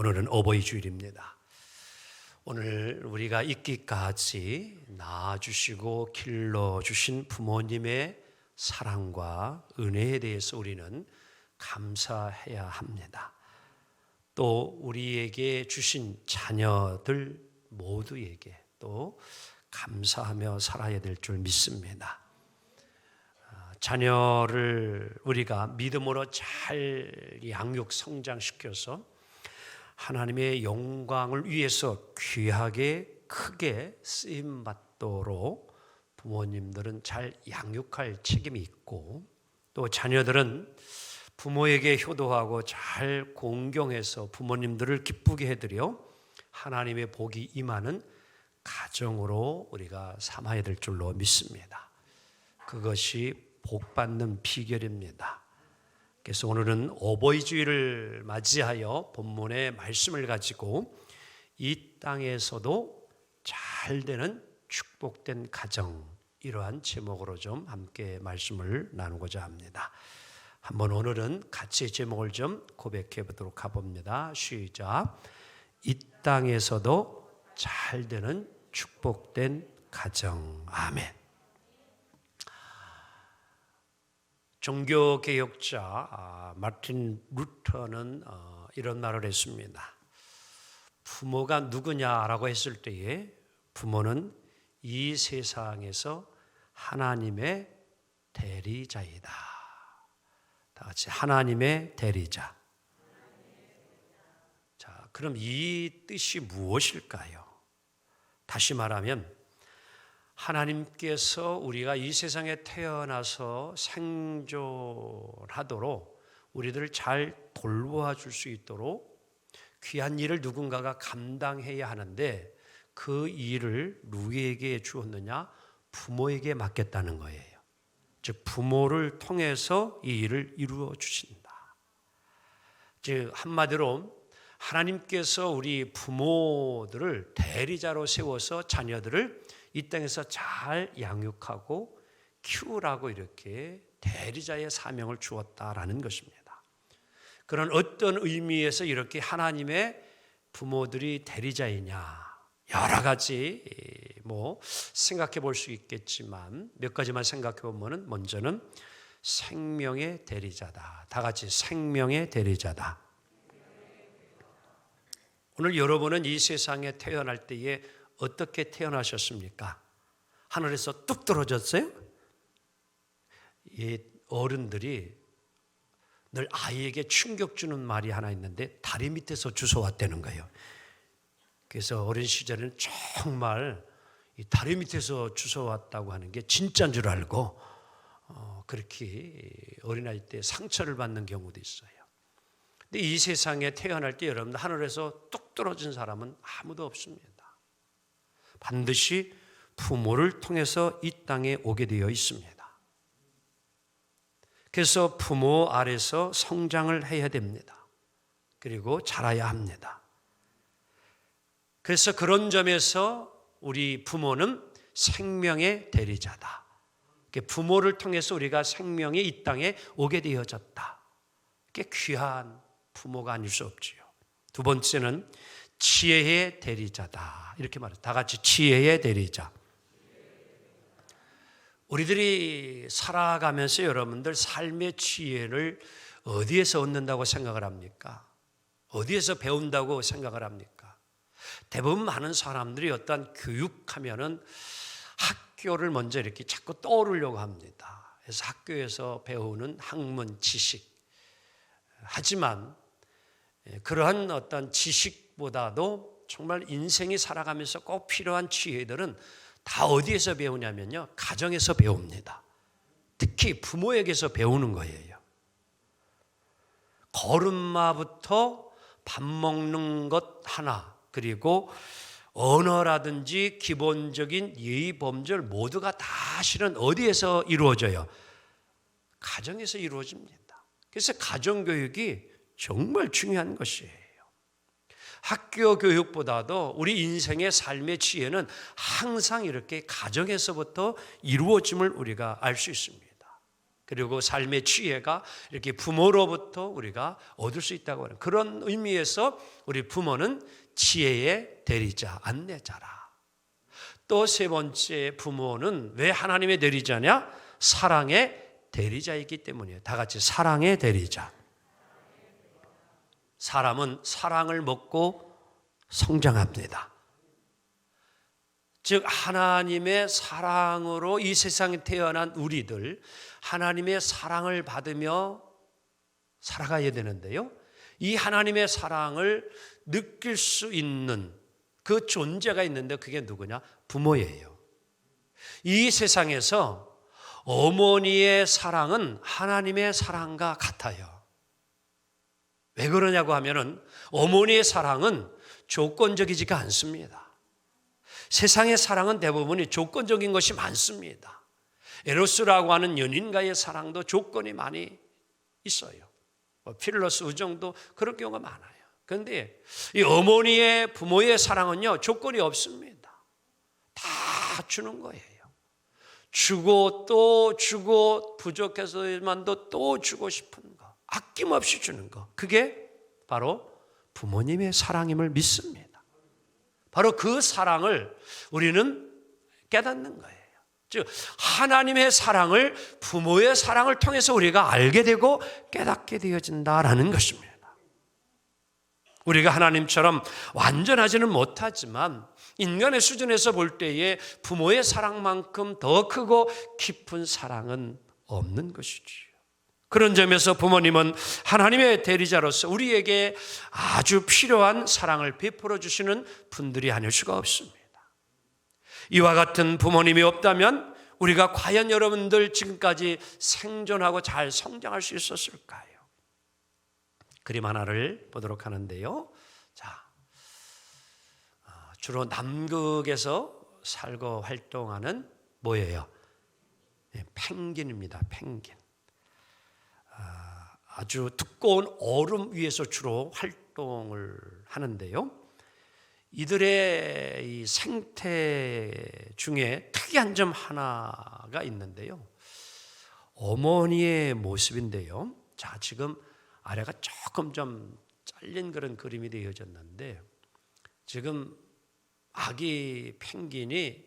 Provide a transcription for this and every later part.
오늘은 어버이 주일입니다. 오늘 우리가 있기까지 낳아주시고 길러주신 부모님의 사랑과 은혜에 대해서 우리는 감사해야 합니다. 또 우리에게 주신 자녀들 모두에게 또 감사하며 살아야 될 줄 믿습니다. 자녀를 우리가 믿음으로 잘 양육 성장시켜서 하나님의 영광을 위해서 귀하게 크게 쓰임받도록 부모님들은 잘 양육할 책임이 있고, 또 자녀들은 부모에게 효도하고 잘 공경해서 부모님들을 기쁘게 해드려 하나님의 복이 임하는 가정으로 우리가 삼아야 될 줄로 믿습니다. 그것이 복받는 비결입니다. 그래서 오늘은 어버이 주일을 맞이하여 본문의 말씀을 가지고 이 땅에서도 잘 되는 축복된 가정, 이러한 제목으로 좀 함께 말씀을 나누고자 합니다. 한번 오늘은 같이 제목을 좀 고백해 보도록 해봅니다. 시작. 이 땅에서도 잘 되는 축복된 가정. 아멘. 종교개혁자 마틴 루터는 이런 말을 했습니다. 부모가 누구냐라고 했을 때에 부모는 이 세상에서 하나님의 대리자이다. 다 같이 하나님의 대리자. 자, 그럼 이 뜻이 무엇일까요? 다시 말하면 하나님께서 우리가 이 세상에 태어나서 생존하도록 우리들을 잘 돌보아 줄 수 있도록 귀한 일을 누군가가 감당해야 하는데, 그 일을 누구에게 주었느냐? 부모에게 맡겼다는 거예요. 즉 부모를 통해서 이 일을 이루어 주신다. 즉 한마디로 하나님께서 우리 부모들을 대리자로 세워서 자녀들을 이 땅에서 잘 양육하고 키우라고 이렇게 대리자의 사명을 주었다라는 것입니다. 그런 어떤 의미에서 이렇게 하나님의 부모들이 대리자이냐, 여러 가지 생각해 볼 수 있겠지만 몇 가지만 생각해 보면, 먼저는 생명의 대리자다. 다 같이 생명의 대리자다. 오늘 여러분은 이 세상에 태어날 때에 어떻게 태어나셨습니까? 하늘에서 뚝 떨어졌어요? 이 어른들이 늘 아이에게 충격 주는 말이 하나 있는데, 다리 밑에서 주워왔다는 거예요. 그래서 어린 시절에는 정말 이 다리 밑에서 주워왔다고 하는 게 진짜인 줄 알고 그렇게 어린아이 때 상처를 받는 경우도 있어요. 근데 이 세상에 태어날 때 여러분, 하늘에서 뚝 떨어진 사람은 아무도 없습니다. 반드시 부모를 통해서 이 땅에 오게 되어 있습니다. 그래서 부모 아래서 성장을 해야 됩니다. 그리고 자라야 합니다. 그래서 그런 점에서 우리 부모는 생명의 대리자다. 부모를 통해서 우리가 생명이 이 땅에 오게 되어졌다. 그게 귀한 부모가 아닐 수 없지요. 두 번째는 지혜의 대리자다. 이렇게 말해요. 다 같이 지혜의 대리자. 우리들이 살아가면서 여러분들 삶의 지혜를 어디에서 얻는다고 생각을 합니까? 어디에서 배운다고 생각을 합니까? 대부분 많은 사람들이 어떤 교육하면은 학교를 먼저 이렇게 자꾸 떠오르려고 합니다. 그래서 학교에서 배우는 학문, 지식. 하지만 그러한 어떤 지식보다도 정말 인생이 살아가면서 꼭 필요한 지혜들은 다 어디에서 배우냐면요, 가정에서 배웁니다. 특히 부모에게서 배우는 거예요. 걸음마부터 밥 먹는 것 하나, 그리고 언어라든지 기본적인 예의 범절 모두가 다 실은 어디에서 이루어져요? 가정에서 이루어집니다. 그래서 가정교육이 정말 중요한 것이에요. 학교 교육보다도 우리 인생의 삶의 지혜는 항상 이렇게 가정에서부터 이루어짐을 우리가 알 수 있습니다. 그리고 삶의 지혜가 이렇게 부모로부터 우리가 얻을 수 있다고 하는 그런 의미에서 우리 부모는 지혜의 대리자, 안내자라. 또 세 번째, 부모는 왜 하나님의 대리자냐? 사랑의 대리자이기 때문이에요. 다 같이 사랑의 대리자. 사람은 사랑을 먹고 성장합니다. 즉 하나님의 사랑으로 이 세상에 태어난 우리들, 하나님의 사랑을 받으며 살아가야 되는데요, 이 하나님의 사랑을 느낄 수 있는 그 존재가 있는데 그게 누구냐? 부모예요. 이 세상에서 어머니의 사랑은 하나님의 사랑과 같아요. 왜 그러냐고 하면은 어머니의 사랑은 조건적이지가 않습니다. 세상의 사랑은 대부분이 조건적인 것이 많습니다. 에로스라고 하는 연인과의 사랑도 조건이 많이 있어요. 필러스 우정도 그런 경우가 많아요. 그런데 이 어머니의 부모의 사랑은요, 조건이 없습니다. 다 주는 거예요. 주고 또 주고, 부족해서만도 또 주고 싶은 거, 아낌없이 주는 거, 그게 바로 부모님의 사랑임을 믿습니다. 바로 그 사랑을 우리는 깨닫는 거예요. 즉 하나님의 사랑을, 부모의 사랑을 통해서 우리가 알게 되고 깨닫게 되어진다라는 것입니다. 우리가 하나님처럼 완전하지는 못하지만 인간의 수준에서 볼 때에 부모의 사랑만큼 더 크고 깊은 사랑은 없는 것이지요. 그런 점에서 부모님은 하나님의 대리자로서 우리에게 아주 필요한 사랑을 베풀어 주시는 분들이 아닐 수가 없습니다. 이와 같은 부모님이 없다면 우리가 과연 여러분들 지금까지 생존하고 잘 성장할 수 있었을까요? 그림 하나를 보도록 하는데요. 자, 주로 남극에서 살고 활동하는 뭐예요? 펭귄입니다. 펭귄. 아주 두꺼운 얼음 위에서 주로 활동을 하는데요. 이들의 이 생태 중에 특이한 점 하나가 있는데요. 어머니의 모습인데요. 자, 지금 아래가 조금 좀 잘린 그런 그림이 되어졌는데, 지금 아기 펭귄이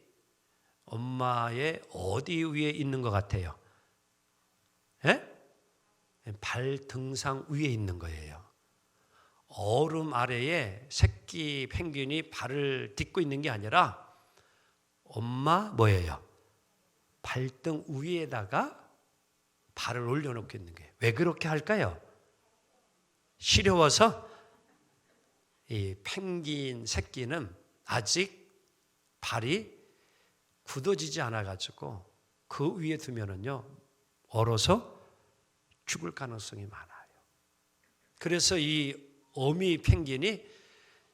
엄마의 어디 위에 있는 것 같아요? 예? 발등상 위에 있는 거예요. 얼음 아래에 새끼 펭귄이 발을 딛고 있는 게 아니라 엄마 뭐예요? 발등 위에다가 발을 올려놓고 있는 거예요. 왜 그렇게 할까요? 시려워서. 이 펭귄 새끼는 아직 발이 굳어지지 않아가지고 그 위에 두면은요, 얼어서 죽을 가능성이 많아요. 그래서 이 어미 펭귄이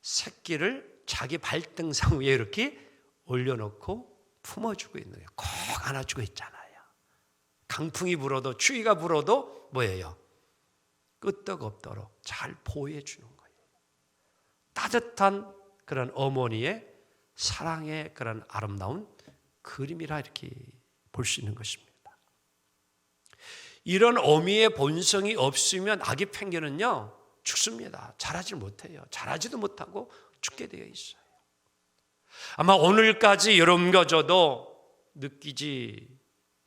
새끼를 자기 발등상 위에 이렇게 올려놓고 품어주고 있는 거예요. 꼭 안아주고 있잖아요. 강풍이 불어도, 추위가 불어도 뭐예요? 끄떡없도록 잘 보호해 주는 거예요. 따뜻한 그런 어머니의 사랑의 그런 아름다운 그림이라 이렇게 볼 수 있는 것입니다. 이런 어미의 본성이 없으면 아기 펭귄은요, 죽습니다. 자라지 못해요. 자라지도 못하고 죽게 되어 있어요. 아마 오늘까지 여러분과 저도 느끼지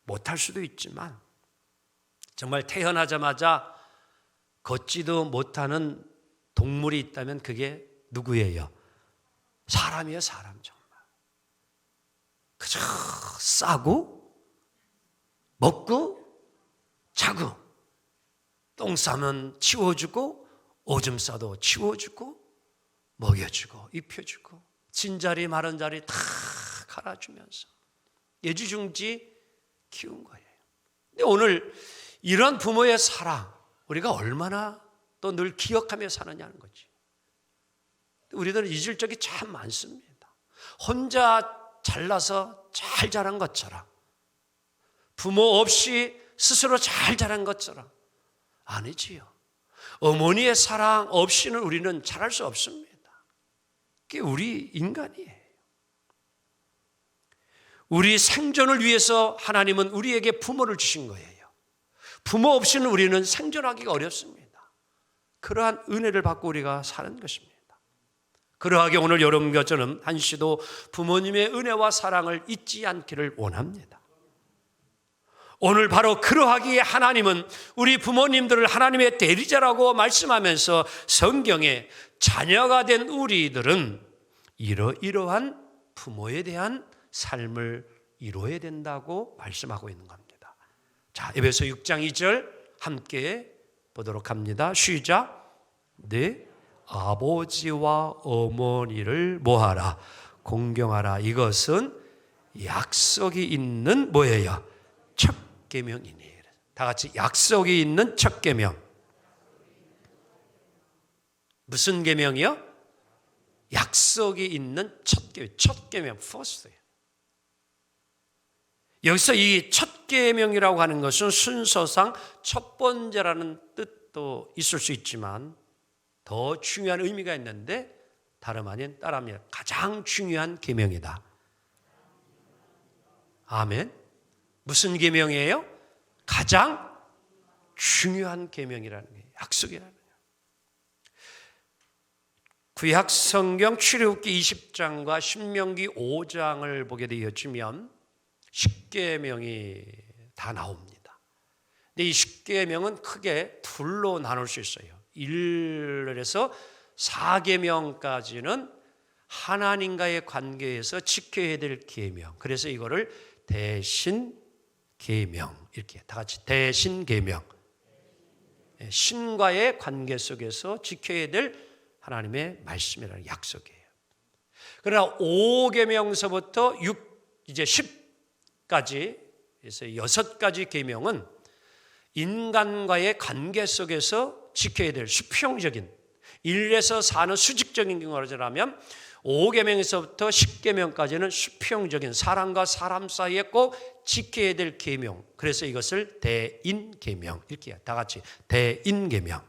못할 수도 있지만, 정말 태어나자마자 걷지도 못하는 동물이 있다면 그게 누구예요? 사람이에요. 사람. 정말 그저 싸고 먹고 자고, 똥 싸면 치워주고, 오줌 싸도 치워주고, 먹여주고, 입혀주고, 진자리 마른 자리 다 갈아주면서 애지중지 키운 거예요. 근데 오늘 이런 부모의 사랑, 우리가 얼마나 또 늘 기억하며 사느냐는 거지. 우리들은 잊을 적이 참 많습니다. 혼자 잘나서 잘 자란 것처럼, 부모 없이 스스로 잘 자란 것처럼. 아니지요. 어머니의 사랑 없이는 우리는 자랄 수 없습니다. 그게 우리 인간이에요. 우리 생존을 위해서 하나님은 우리에게 부모를 주신 거예요. 부모 없이는 우리는 생존하기가 어렵습니다. 그러한 은혜를 받고 우리가 사는 것입니다. 그러하게 오늘 여러분과 저는 한시도 부모님의 은혜와 사랑을 잊지 않기를 원합니다. 오늘 바로 그러하기에 하나님은 우리 부모님들을 하나님의 대리자라고 말씀하면서 성경에 자녀가 된 우리들은 이러이러한 부모에 대한 삶을 이루어야 된다고 말씀하고 있는 겁니다. 자, 에베소 6장 2절 함께 보도록 합니다. 시작. 네 아버지와 어머니를 뭐하라? 공경하라. 이것은 약속이 있는 뭐예요? 첫 계명이니. 다 같이 약속이 있는 첫 계명. 무슨 계명이요? 약속이 있는 첫 계명. 첫 계명, first. 여기서 이 첫 계명이라고 하는 것은 순서상 첫 번째라는 뜻도 있을 수 있지만 더 중요한 의미가 있는데 다름 아닌 따라합니다. 가장 중요한 계명이다. 아멘. 무슨 계명이에요? 가장 중요한 계명이라는 거예요. 약속이라는 거예요. 구약 성경 출애굽기 20장과 신명기 5장을 보게 되어지면 10계명이 다 나옵니다. 근데 이 10계명은 크게 둘로 나눌 수 있어요. 1에서 4계명까지는 하나님과의 관계에서 지켜야 될 계명. 그래서 이거를 대신 계명, 이렇게 다 같이 대신 계명. 신과의 관계 속에서 지켜야 될 하나님의 말씀이라는 약속이에요. 그러나 5계명서부터 6, 이제 10까지, 그래서 6가지 계명은 인간과의 관계 속에서 지켜야 될 수평적인 1에서 4는 수직적인 경우라면 5계명에서부터 10계명까지는 수평적인 사람과 사람 사이에 꼭 지켜야 될 계명. 그래서 이것을 대인계명 이렇게 해요. 다 같이 대인계명.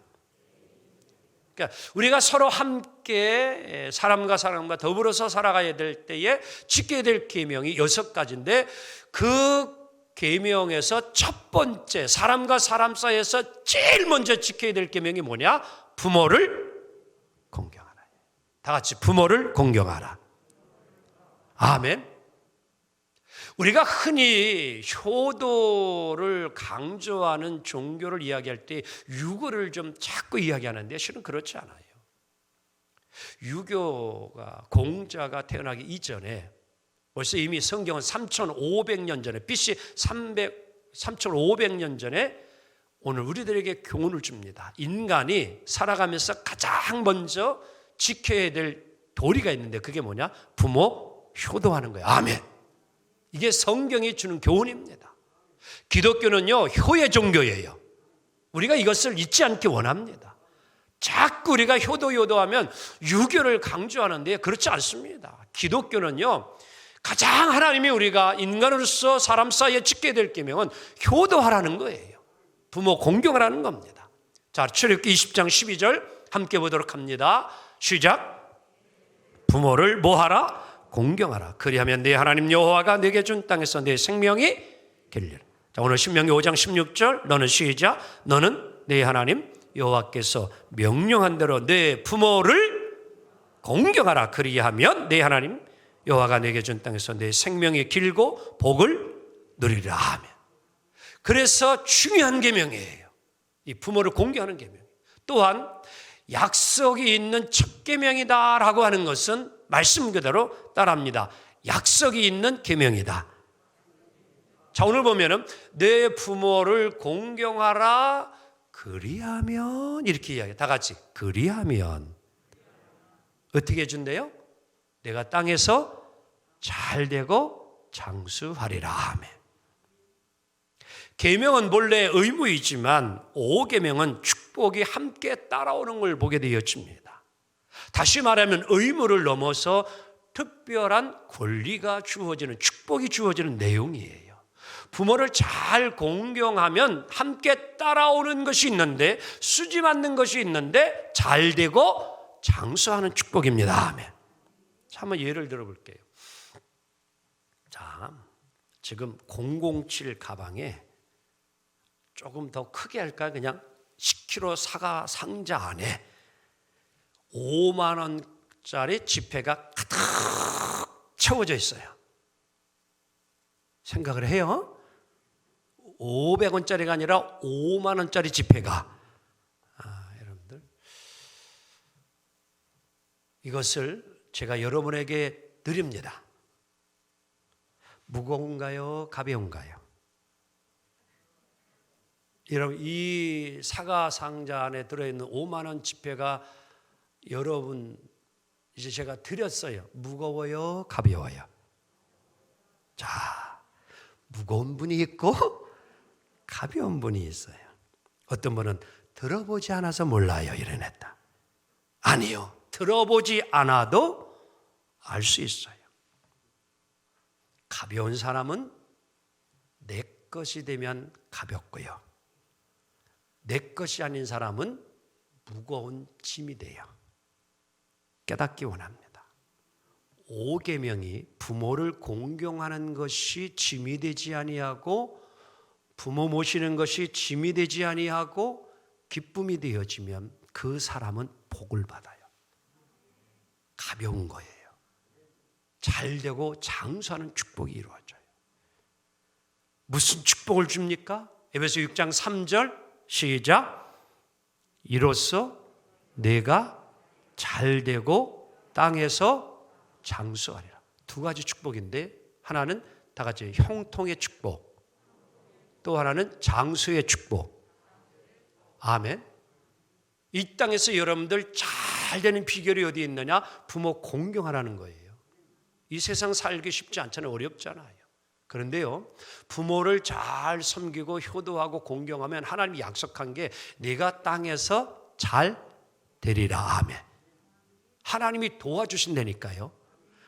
그러니까 우리가 서로 함께 사람과 사람과 더불어서 살아가야 될 때에 지켜야 될 계명이 6가지인데 그 계명에서 첫 번째 사람과 사람 사이에서 제일 먼저 지켜야 될 계명이 뭐냐? 부모를 공경하라. 다 같이 부모를 공경하라. 아멘. 우리가 흔히 효도를 강조하는 종교를 이야기할 때 유교를 좀 자꾸 이야기하는데 실은 그렇지 않아요. 유교가 공자가 태어나기 이전에 벌써 이미 성경은 3,500년 전에 BC 3,500년 전에 오늘 우리들에게 교훈을 줍니다. 인간이 살아가면서 가장 먼저 지켜야 될 도리가 있는데 그게 뭐냐? 부모 효도하는 거예요. 아멘. 이게 성경이 주는 교훈입니다. 기독교는요, 효의 종교예요. 우리가 이것을 잊지 않기 원합니다. 자꾸 우리가 효도하면 유교를 강조하는데 그렇지 않습니다. 기독교는요, 가장 하나님이 우리가 인간으로서 사람 사이에 지켜야 될 계명은 효도하라는 거예요. 부모 공경하라는 겁니다. 자, 출애굽기 20장 12절 함께 보도록 합니다. 시작. 부모를 뭐하라? 공경하라. 그리하면 네 하나님 여호와가 네게 준 땅에서 네 생명이 길리라. 자, 오늘 신명기 5장 16절 너는 시작. 너는 네 하나님 여호와께서 명령한 대로 네 부모를 공경하라. 그리하면 네 하나님 여호와가 네게 준 땅에서 네 생명이 길고 복을 누리라 하면. 그래서 중요한 계명이에요. 이 부모를 공경하는 계명. 또한 약속이 있는 첫 계명이다라고 하는 것은 말씀 그대로 따라합니다. 약속이 있는 계명이다. 자, 오늘 보면은 내 부모를 공경하라. 그리하면 이렇게 이야기해요. 다 같이 그리하면 어떻게 해준대요? 내가 땅에서 잘 되고 장수하리라 하며. 계명은 본래 의무이지만 5계명은 축복이 함께 따라오는 걸 보게 되어집니다. 다시 말하면 의무를 넘어서 특별한 권리가 주어지는, 축복이 주어지는 내용이에요. 부모를 잘 공경하면 함께 따라오는 것이 있는데, 수지 맞는 것이 있는데 잘 되고 장수하는 축복입니다. 아멘. 자, 한번 예를 들어볼게요. 자, 지금 007 가방에 조금 더 크게 할까? 그냥 10kg 사과 상자 안에 5만 원짜리 지폐가 가득 채워져 있어요. 생각을 해요. 500원짜리가 아니라 5만 원짜리 지폐가. 여러분들, 이것을 제가 여러분에게 드립니다. 무거운가요? 가벼운가요? 여러분, 이 사과 상자 안에 들어있는 5만 원 지폐가 여러분 이제 제가 드렸어요. 무거워요? 가벼워요? 자, 무거운 분이 있고 가벼운 분이 있어요. 어떤 분은 들어보지 않아서 몰라요 이래냈다. 아니요, 들어보지 않아도 알 수 있어요. 가벼운 사람은 내 것이 되면 가볍고요, 내 것이 아닌 사람은 무거운 짐이 돼요. 깨닫기 원합니다. 5계명이 부모를 공경하는 것이 짐이 되지 아니하고 부모 모시는 것이 짐이 되지 아니하고 기쁨이 되어지면 그 사람은 복을 받아요. 가벼운 거예요. 잘 되고 장수하는 축복이 이루어져요. 무슨 축복을 줍니까? 에베소 6장 3절 시작. 이로써 내가 잘 되고 땅에서 장수하리라. 두 가지 축복인데, 하나는 다 같이 형통의 축복, 또 하나는 장수의 축복. 아멘. 이 땅에서 여러분들 잘 되는 비결이 어디에 있느냐? 부모 공경하라는 거예요. 이 세상 살기 쉽지 않잖아요. 어렵잖아요. 그런데요, 부모를 잘 섬기고 효도하고 공경하면 하나님이 약속한 게 네가 땅에서 잘 되리라. 아멘. 하나님이 도와주신다니까요.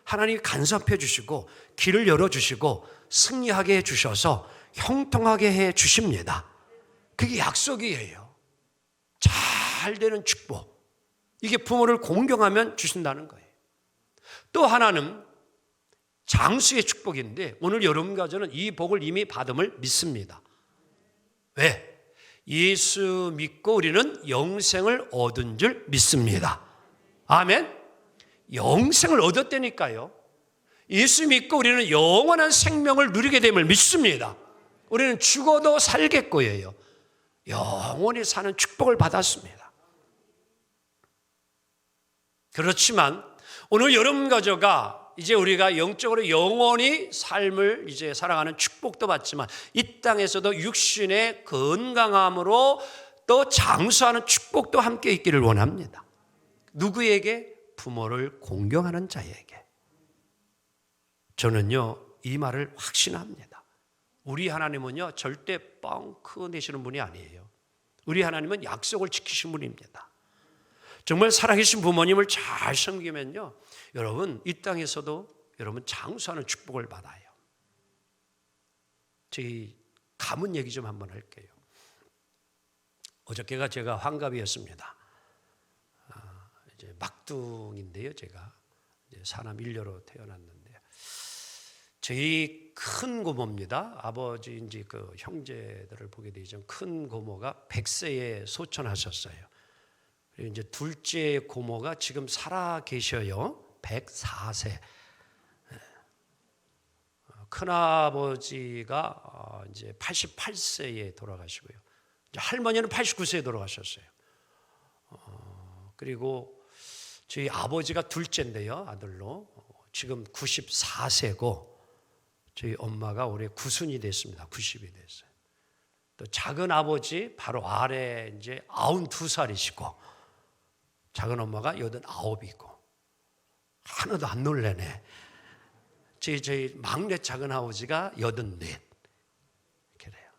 하나님이 간섭해 주시고 길을 열어주시고 승리하게 해주셔서 형통하게 해주십니다. 그게 약속이에요. 잘 되는 축복. 이게 부모를 공경하면 주신다는 거예요. 또 하나는 장수의 축복인데, 오늘 여러분과 저는 이 복을 이미 받음을 믿습니다. 왜? 예수 믿고 우리는 영생을 얻은 줄 믿습니다. 아멘. 영생을 얻었다니까요. 예수 믿고 우리는 영원한 생명을 누리게 됨을 믿습니다. 우리는 죽어도 살겠고요, 영원히 사는 축복을 받았습니다. 그렇지만 오늘 여러분과 저가 이제 우리가 영적으로 영원히 삶을 이제 살아가는 축복도 받지만 이 땅에서도 육신의 건강함으로 또 장수하는 축복도 함께 있기를 원합니다. 누구에게? 부모를 공경하는 자에게. 저는요, 이 말을 확신합니다. 우리 하나님은요, 절대 뻥크 내시는 분이 아니에요. 우리 하나님은 약속을 지키신 분입니다. 정말 살아계신 부모님을 잘 섬기면요, 여러분 이 땅에서도 여러분 장수하는 축복을 받아요. 저희 가문 얘기 좀 한번 할게요. 어저께가 제가 환갑이었습니다. 이제 막둥인데요, 제가 이제 사남 일녀로 태어났는데, 저희 큰 고모입니다. 아버지 이제 그 형제들을 보게 되죠. 큰 고모가 100세에 소천하셨어요. 그리고 이제 둘째 고모가 지금 살아 계셔요. 104세. 큰아버지가 이제 88세에 돌아가시고요. 이제 할머니는 89세에 돌아가셨어요. 그리고 저희 아버지가 둘째인데요, 아들로. 지금 94세고 저희 엄마가 올해 9순이 됐습니다. 90이 됐어요. 또 작은 아버지 바로 아래 이제 92살이시고 작은 엄마가 89이고. 하나도 안 놀래네. 저희 막내 작은 아버지가 84. 그래요.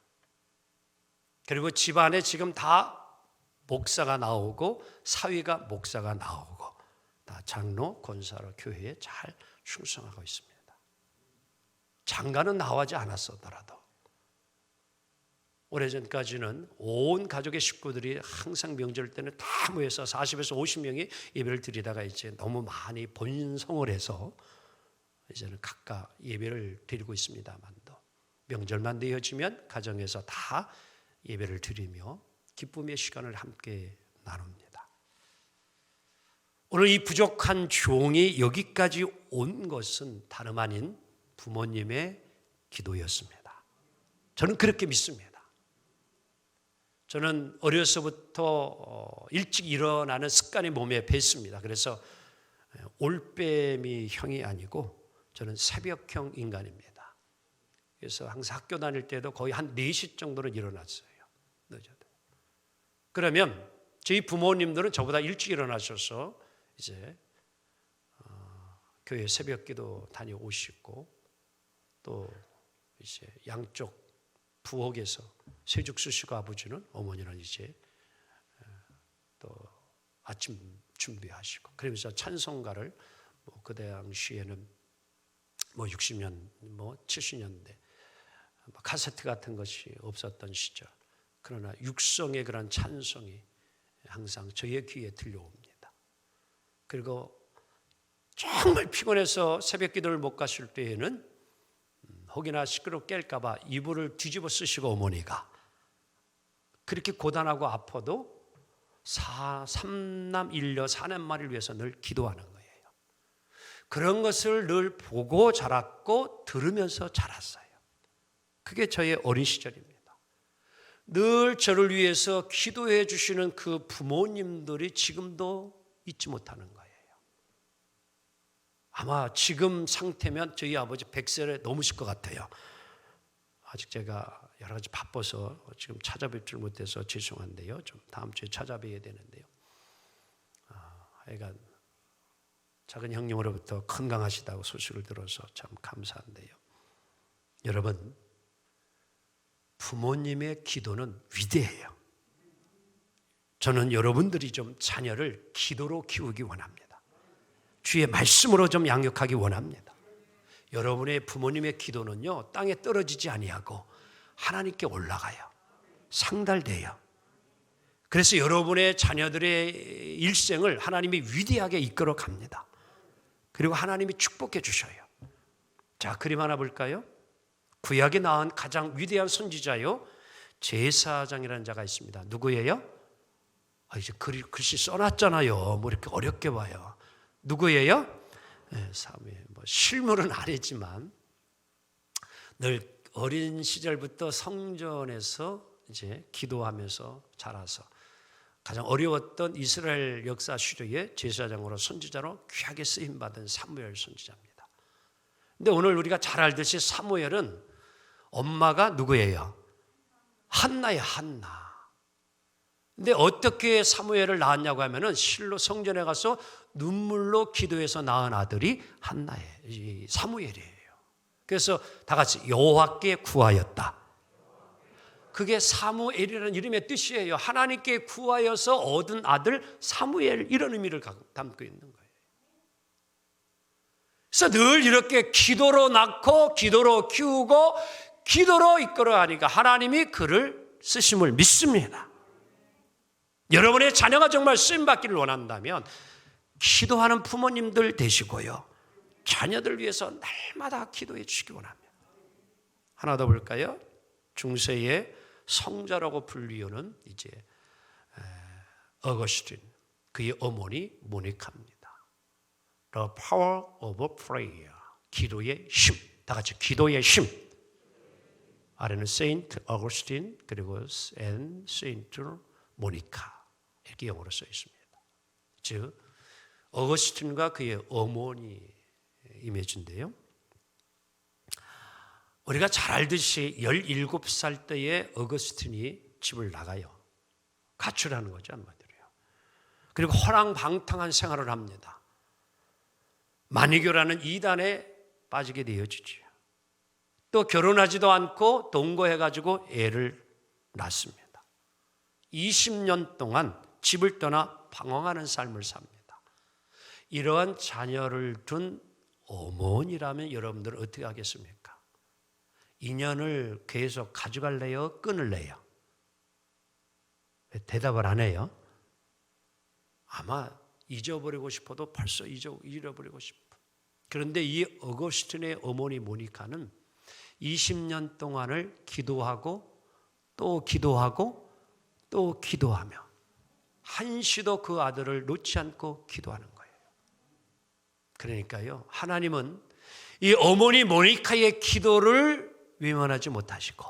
그리고 집안에 지금 다 목사가 나오고 사위가 목사가 나오고 다 장로, 권사로 교회에 잘 충성하고 있습니다. 장가는 나오지 않았었더라도 오래전까지는 온 가족의 식구들이 항상 명절 때는 다 모여서 40에서 50명이 예배를 드리다가 이제 너무 많이 본성을 해서 이제는 각각 예배를 드리고 있습니다만도 명절만 되어지면 가정에서 다 예배를 드리며 기쁨의 시간을 함께 나눕니다. 오늘 이 부족한 종이 여기까지 온 것은 다름 아닌 부모님의 기도였습니다. 저는 그렇게 믿습니다. 저는 어려서부터 일찍 일어나는 습관이 몸에 뱄습니다. 그래서 올빼미 형이 아니고 저는 새벽형 인간입니다. 그래서 항상 학교 다닐 때도 거의 한 4시 정도는 일어났어요. 늦어도. 그러면 저희 부모님들은 저보다 일찍 일어나셔서 이제 교회 새벽기도 다녀오시고 또 이제 양쪽 부엌에서 세죽 쓰시고 아버지는 어머니는 이제 또 아침 준비하시고 그러면서 찬송가를 그 당시에는 60년 70년대 카세트 같은 것이 없었던 시절 그러나 육성의 그런 찬송이 항상 저의 귀에 들려옵니다. 그리고 정말 피곤해서 새벽 기도를 못 갔을 때에는 혹이나 시끄럽게 깰까 봐 이불을 뒤집어 쓰시고 어머니가 그렇게 고단하고 아파도 3남 1녀 4남매를 위해서 늘 기도하는 거예요. 그런 것을 늘 보고 자랐고 들으면서 자랐어요. 그게 저의 어린 시절입니다. 늘 저를 위해서 기도해 주시는 그 부모님들이 지금도 잊지 못하는 거예요. 아마 지금 상태면 저희 아버지 100세에 넘으실 것 같아요. 아직 제가 여러 가지 바빠서 지금 찾아뵙질 못해서 죄송한데요. 좀 다음 주에 찾아뵈야 되는데요. 하여간 작은 형님으로부터 건강하시다고 소식을 들어서 참 감사한데요. 여러분, 부모님의 기도는 위대해요. 저는 여러분들이 좀 자녀를 기도로 키우기 원합니다. 주의 말씀으로 좀 양육하기 원합니다. 여러분의 부모님의 기도는요, 땅에 떨어지지 아니하고 하나님께 올라가요. 상달돼요. 그래서 여러분의 자녀들의 일생을 하나님이 위대하게 이끌어 갑니다. 그리고 하나님이 축복해 주셔요. 자, 그림 하나 볼까요? 구약에 나온 가장 위대한 선지자요, 제사장이라는 자가 있습니다. 누구예요? 이제 글씨 써놨잖아요. 뭐 이렇게 어렵게 봐요. 누구예요? 사무엘. 실물은 아니지만 늘 어린 시절부터 성전에서 이제 기도하면서 자라서 가장 어려웠던 이스라엘 역사 시대의 제사장으로 선지자로 귀하게 쓰임 받은 사무엘 선지자입니다. 근데 오늘 우리가 잘 알듯이 사무엘은 엄마가 누구예요? 한나예요, 한나. 근데 어떻게 사무엘을 낳았냐고 하면은 실로 성전에 가서 눈물로 기도해서 낳은 아들이 한나예요. 사무엘이에요. 그래서 다 같이 여호와께 구하였다. 그게 사무엘이라는 이름의 뜻이에요. 하나님께 구하여서 얻은 아들 사무엘, 이런 의미를 담고 있는 거예요. 그래서 늘 이렇게 기도로 낳고 기도로 키우고 기도로 이끌어가니까 하나님이 그를 쓰심을 믿습니다. 여러분의 자녀가 정말 쓰임받기를 원한다면 기도하는 부모님들 되시고요, 자녀들 위해서 날마다 기도해 주시기 원합니다. 하나 더 볼까요? 중세의 성자라고 불리우는 이제 어거스틴, 그의 어머니 모니카입니다. The power of prayer, 기도의 힘. 다 같이 기도의 힘. 아래는 세인트 어거스틴 그리고 세인트 모니카 이렇게 영어로 써 있습니다. 즉 어거스틴과 그의 어머니 이미지인데요. 우리가 잘 알듯이 17살 때에 어거스틴이 집을 나가요. 가출하는 거죠, 한마디로요. 그리고 허랑방탕한 생활을 합니다. 마니교라는 이단에 빠지게 되어지죠. 또 결혼하지도 않고 동거해가지고 애를 낳습니다. 20년 동안 집을 떠나 방황하는 삶을 삽니다. 이러한 자녀를 둔 어머니라면 여러분들은 어떻게 하겠습니까? 인연을 계속 가져갈래요? 끊을래요? 대답을 안 해요? 아마 잊어버리고 싶어도 벌써 잃어버리고 싶어. 그런데 이 어거스틴의 어머니 모니카는 20년 동안을 기도하고 또 기도하고 또 기도하며 한시도 그 아들을 놓지 않고 기도하는 거예요. 그러니까요, 하나님은 이 어머니 모니카의 기도를 외면하지 못하시고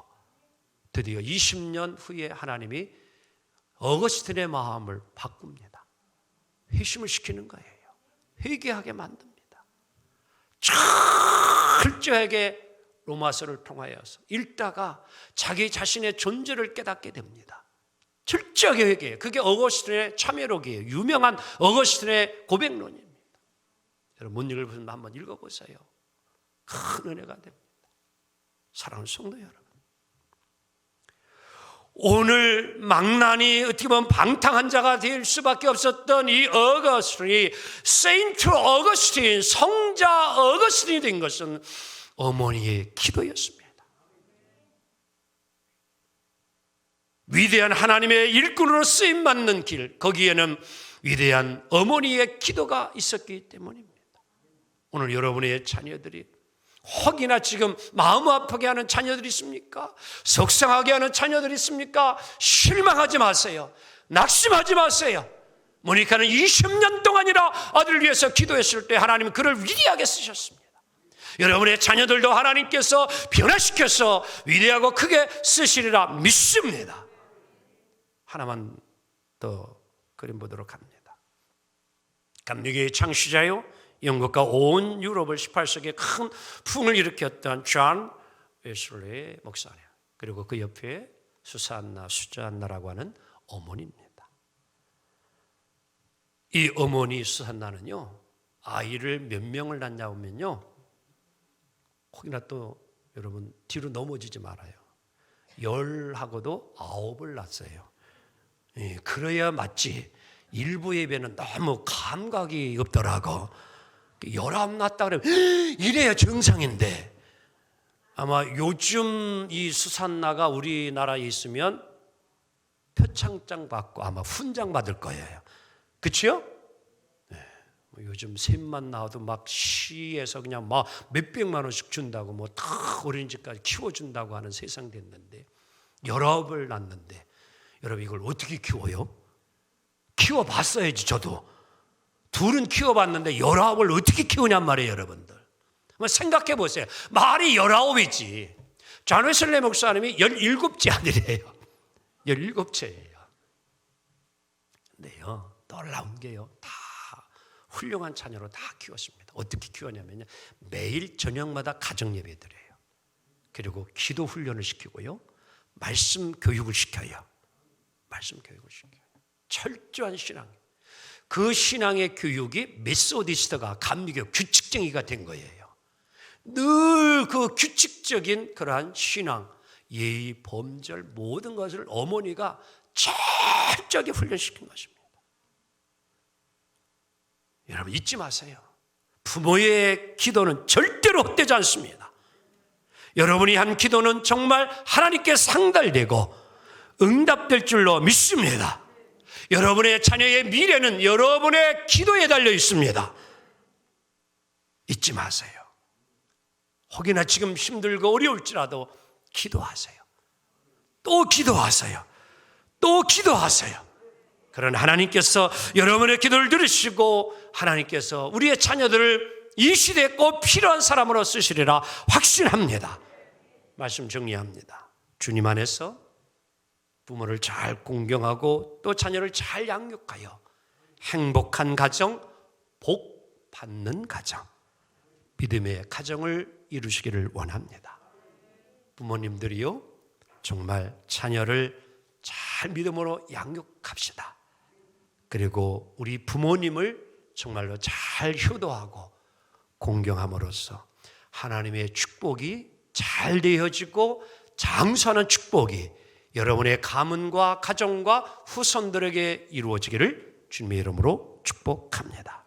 드디어 20년 후에 하나님이 어거스틴의 마음을 바꿉니다. 회심을 시키는 거예요. 회개하게 만듭니다. 철저하게 로마서를 통하여서 읽다가 자기 자신의 존재를 깨닫게 됩니다. 철저하게 회개해요. 그게 어거스틴의 참회록이에요. 유명한 어거스틴의 고백론입니다. 여러분 못 읽으면 한번 읽어보세요. 큰 은혜가 됩니다. 사랑하는 성도 여러분, 오늘 망나니 어떻게 보면 방탕한 자가 될 수밖에 없었던 이 어거스틴이 세인트 어거스틴, 성자 어거스틴이 된 것은 어머니의 기도였습니다. 위대한 하나님의 일꾼으로 쓰임받는 길, 거기에는 위대한 어머니의 기도가 있었기 때문입니다. 오늘 여러분의 자녀들이 혹이나 지금 마음 아프게 하는 자녀들이 있습니까? 속상하게 하는 자녀들이 있습니까? 실망하지 마세요. 낙심하지 마세요. 모니카는 20년 동안이나 아들을 위해서 기도했을 때 하나님은 그를 위대하게 쓰셨습니다. 여러분의 자녀들도 하나님께서 변화시켜서 위대하고 크게 쓰시리라 믿습니다. 하나만 더 그림 보도록 합니다. 감리교의 창시자요, 영국과 온 유럽을 18세기에 큰 풍을 일으켰던 존 웨슬리 목사님, 그리고 그 옆에 수잔나라고 하는 어머니입니다. 이 어머니 수잔나는요, 아이를 몇 명을 낳냐면요, 혹이나 또 여러분 뒤로 넘어지지 말아요. 10하고도 9을 낳았어요. 예, 그래야 맞지. 일부 예배는 너무 감각이 없더라고. 19 낳았다 그러면 이래야 정상인데, 아마 요즘 이 수산나가 우리나라에 있으면 표창장 받고 아마 훈장 받을 거예요. 그렇죠? 네. 요즘 셋만 나와도 막 시에서 그냥 막 몇백만 원씩 준다고 뭐 다 어린이집까지 키워준다고 하는 세상 됐는데, 19을 낳는데 여러분 이걸 어떻게 키워요? 키워봤어야지. 저도 둘은 키워봤는데 19을 어떻게 키우냔 말이에요. 여러분들 한번 생각해 보세요. 말이 19이지. 존 웨슬리 목사님이 17째 아들이에요. 17채예요. 근데요, 놀라운 게요, 다 훌륭한 자녀로 다 키웠습니다. 어떻게 키웠냐면요, 매일 저녁마다 가정 예배 드려요. 그리고 기도 훈련을 시키고요, 말씀 교육을 시켜요. 말씀 교육을 시켜요. 철저한 신앙. 그 신앙의 교육이 메소디스트가 감리교 규칙쟁이가 된 거예요. 늘 그 규칙적인 그러한 신앙, 예의, 범절 모든 것을 어머니가 철저하게 훈련시킨 것입니다. 여러분 잊지 마세요. 부모의 기도는 절대로 헛되지 않습니다. 여러분이 한 기도는 정말 하나님께 상달되고 응답될 줄로 믿습니다. 여러분의 자녀의 미래는 여러분의 기도에 달려 있습니다. 잊지 마세요. 혹여나 지금 힘들고 어려울지라도 기도하세요. 또 기도하세요. 또 기도하세요. 그런 하나님께서 여러분의 기도를 들으시고 하나님께서 우리의 자녀들을 이 시대에 꼭 필요한 사람으로 쓰시리라 확신합니다. 말씀 정리합니다. 주님 안에서 부모를 잘 공경하고 또 자녀를 잘 양육하여 행복한 가정, 복 받는 가정, 믿음의 가정을 이루시기를 원합니다. 부모님들이요, 정말 자녀를 잘 믿음으로 양육합시다. 그리고 우리 부모님을 정말로 잘 효도하고 공경함으로써 하나님의 축복이 잘 되어지고 장수하는 축복이 여러분의 가문과 가정과 후손들에게 이루어지기를 주님의 이름으로 축복합니다.